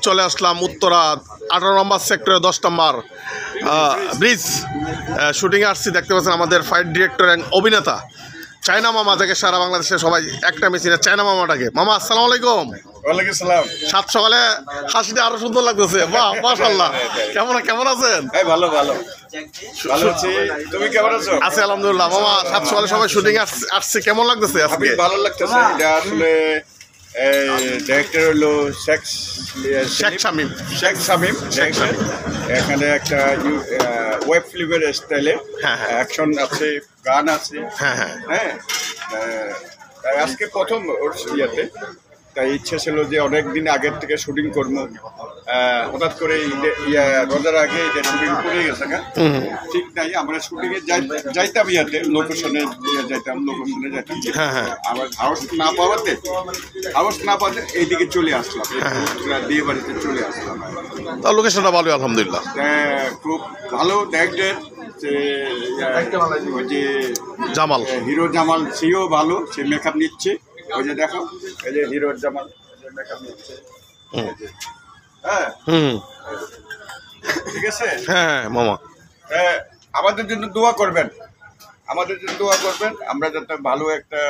চলে আসলাম উত্তরা 18 নম্বর সেক্টরে 10 নম্বর ব্রিজ শুটিংয়ে আসছি। দেখতে পাচ্ছেন আমাদের ফাইট ডিরেক্টর অভিনেতা চায়না মামা, থেকে সারা বাংলাদেশে সবাই একটা মেশিনে চায়না মামাটাকে। মামা আসসালামু আলাইকুম। ওয়ালাইকুম সালাম। সাত সকালে হাসিটা আরো সুন্দর লাগতেছে। বাহ মাশাআল্লাহ। কেমন আছেন? ভালো আছি। তুমি কেমন আছো? আছি আলহামদুলিল্লাহ। মামা সাত সকালে সবাই শুটিং আসছে, কেমন লাগতেছে আজকে? ভালো লাগতেছে। এটা আসলে ডাইরেক্টর হলো শেখ শামীম। এখানে একটা ওয়েব ফিল্মের স্টাইলে অ্যাকশন আছে, গান আছে। হ্যাঁ, তাই আজকে প্রথম ওর ইয়াতে, তাই ইচ্ছে ছিল যে অনেক দিন আগের থেকে শুটিং করবো। হঠাৎ করে রোজার আগে এটা শুটিং করে গেছে। ঠিক নাই, আমরা শুটিংয়ে যাইতাম ইয়াতে লোকেশনে যাইতাম। আবার হাউস না পাওয়াতে এইদিকে চলে আসলাম, বিয়ে বাড়িতে চলে আসলাম। লোকেশনটা ভালো আলহামদুলিল্লাহ। খুব ভালো ডাইরেক্টর ওই যে জামাল, হিরো জামাল, সেও ভালো, সে মেকআপ নিচ্ছে। ওই যে দেখো, এই যে হিরো জামাল মেকআপ নিচ্ছে। ঠিক আছে। হ্যাঁ মামা, আমাদের জন্য দোয়া করবেন, আমরা যাতে ভালো একটা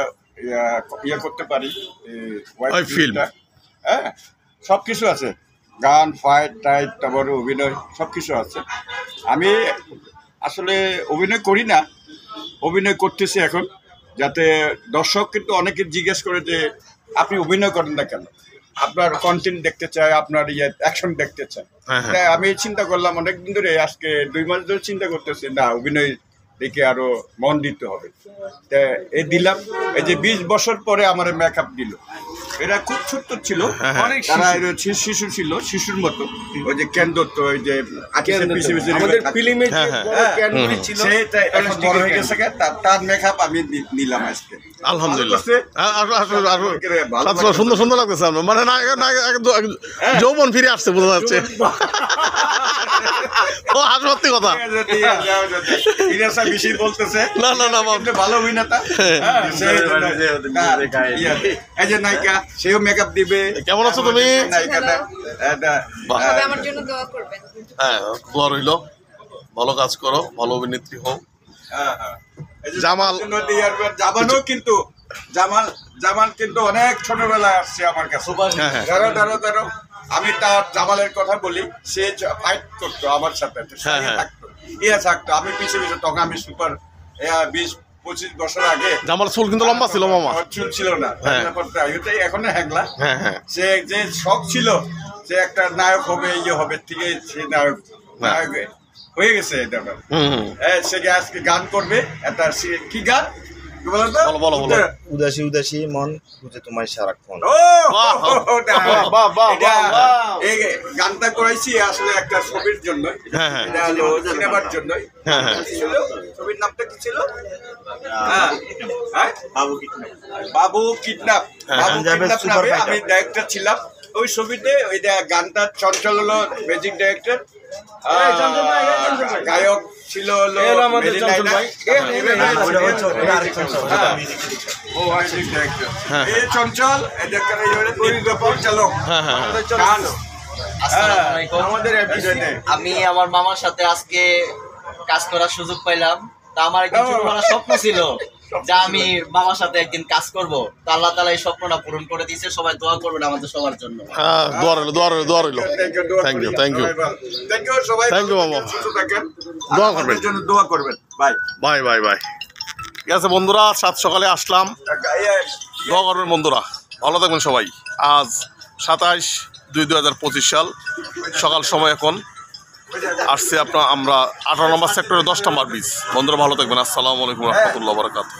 ইয়ে করতে পারি। হ্যাঁ, সব কিছু আছে, গান, ফাইট টাইট, তারপরে অভিনয়, সব কিছু আছে। আমি আসলে অভিনয় করি না, অভিনয় করতেছি এখন, যাতে দর্শক কিন্তু অনেকে জিজ্ঞেস করে যে আপনি অভিনয় করেন না কেন, আপনার কন্টেন্ট দেখতে চায়, আপনার অ্যাকশন দেখতে চায়। তাই আমি চিন্তা করলাম অনেকদিন ধরে, আজকে 2 মাস ধরে চিন্তা করতেছি, না অভিনয় দিকে আরো মন দিতে হবে। তা এই দিলাম। এই যে 20 বছর পরে আমার মেকআপ দিল। এরা খুব ছোট্ট ছিল, অনেক শিশু ছিল, শিশুর মতো। ওই যে কেন্দ্র, তো ওই যে বড় হয়ে গেছে, তার মেকআপ আমি নিলাম আজকে আলহামদুলিল্লাহ। সুন্দর লাগতেছে, মানে যৌবন ফিরে আসছে বোঝা যাচ্ছে। ও সত্যি কথা, বেশি বলতেছে না ভালো অভিনেতা। এই যে নায়িকা, সেও মেকআপ দিবে। কেমন আছো তুমি? আমার জন্য দোয়া করবেন। হ্যাঁ, দোয়া রইল, ভালো কাজ করো, ভালো অভিনেত্রী হও। জামাল কিন্তু অনেক ছোটবেলায় আসছে আমার কাছে। ধরো আমি তার জামালের কথা বলি, সে ফাইট করতো আমার সাথে, থাকতো, আমি পিছিয়ে তখন আমি সুপার 20-25 বছর আগে। জামাল চুল কিন্তু লম্বা ছিল মামা, চুল ছিল না, এখন হ্যাংলা। সে যে শখ ছিল সে একটা নায়ক হবে, হবে, ঠিক আছে, সে নায়ক হয়ে গেছে। সে আজকে গান করবে, একটা কি গান বলো। উদাসী মন খুঁজে তোমার সারাক্ষণ। এই গানটা করাইছি আসলে একটা ছবির জন্য, সিনেমার জন্য। ছবির নামটা কি ছিল? বাবু কিডন্যাপ নামে আমি ডাইরেক্টর ছিলাম ওই ছবিতে। ওই গানটা চঞ্চল হলো ম্যাজিক ডাইরেক্টর, গায়ক ছিল চঞ্চল, পরিচালক। আমি আমার মামার সাথে আজকে কাজ করার সুযোগ পাইলাম। তা আমার একদিন ছোটবেলার স্বপ্ন ছিল যে আমি মামার সাথে একদিন কাজ করব। তো আল্লাহ তাআলা এই স্বপ্নটা পূরণ করে দিয়েছে। সবাই দোয়া করবেন আমাদের সবার জন্য। দোয়া রইল। থ্যাংক ইউ মামা। দোয়া করবেন। বাই। ঠিক আছে বন্ধুরা, সাত সকালে আসলাম, দোয়া করবেন বন্ধুরা, ভালো থাকবেন সবাই। আজ 27/2/2025 সাল, সকাল সময় এখন আসছে আমরা 18 নম্বর সেক্টরে 10 নম্বর ব্রিজ। বন্ধুরা ভালো থাকবেন। আসসালামু আলাইকুম রহমতুল্লাহ বারাকাতুহু।